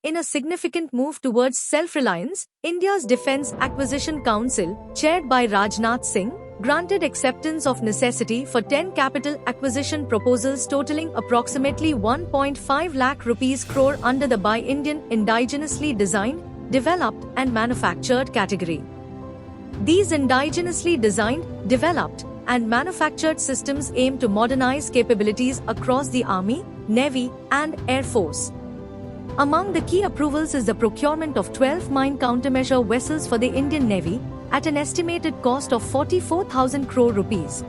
In a significant move towards self-reliance, India's Defence Acquisition Council, chaired by Rajnath Singh, granted acceptance of necessity for 10 capital acquisition proposals totaling approximately 1.5 lakh rupees crore under the Buy Indian indigenously designed, developed and manufactured category. These indigenously designed, developed and manufactured systems aim to modernize capabilities across the Army, Navy and Air Force. Among the key approvals is the procurement of 12 mine countermeasure vessels for the Indian Navy at an estimated cost of 44,000 crore rupees.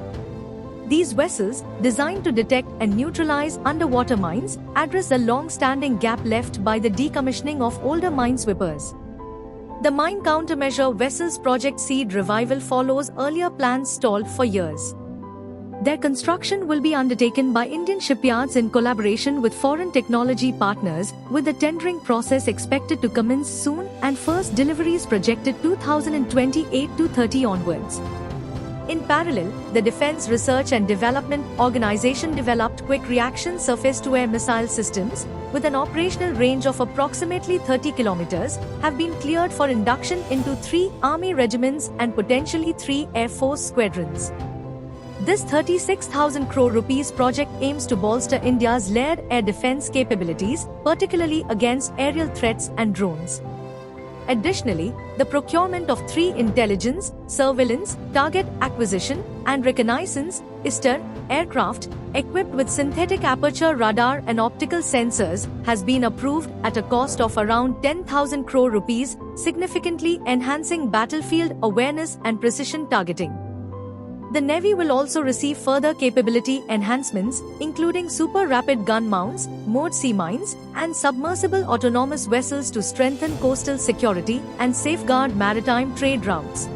These vessels, designed to detect and neutralize underwater mines, address the long-standing gap left by the decommissioning of older minesweepers. The Mine Countermeasure Vessels Project Seed Revival follows earlier plans stalled for years. Their construction will be undertaken by Indian shipyards in collaboration with foreign technology partners, with the tendering process expected to commence soon and first deliveries projected 2028-30 onwards. In parallel, the Defence Research and Development Organisation developed quick reaction surface-to-air missile systems, with an operational range of approximately 30 kilometers, have been cleared for induction into 3 Army regiments and potentially 3 Air Force squadrons. This 36,000 crore rupees project aims to bolster India's layered air defence capabilities, particularly against aerial threats and drones. Additionally, the procurement of 3 intelligence, surveillance, target acquisition, and reconnaissance (ISTAR) aircraft, equipped with synthetic aperture radar and optical sensors, has been approved at a cost of around 10,000 crore rupees, significantly enhancing battlefield awareness and precision targeting. The Navy will also receive further capability enhancements, including super rapid gun mounts, moored sea mines, and submersible autonomous vessels to strengthen coastal security and safeguard maritime trade routes.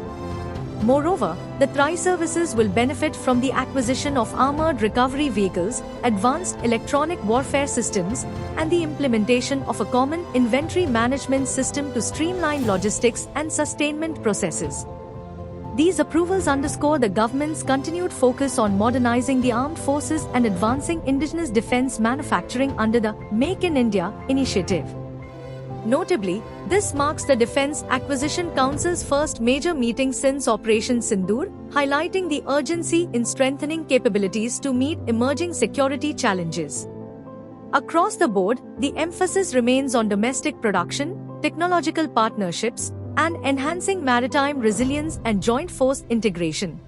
Moreover, the tri-services will benefit from the acquisition of armored recovery vehicles, advanced electronic warfare systems, and the implementation of a common inventory management system to streamline logistics and sustainment processes. These approvals underscore the government's continued focus on modernizing the armed forces and advancing indigenous defense manufacturing under the Make in India initiative. Notably, this marks the Defence Acquisition Council's first major meeting since Operation Sindoor, highlighting the urgency in strengthening capabilities to meet emerging security challenges. Across the board, the emphasis remains on domestic production, technological partnerships, and enhancing maritime resilience and joint force integration.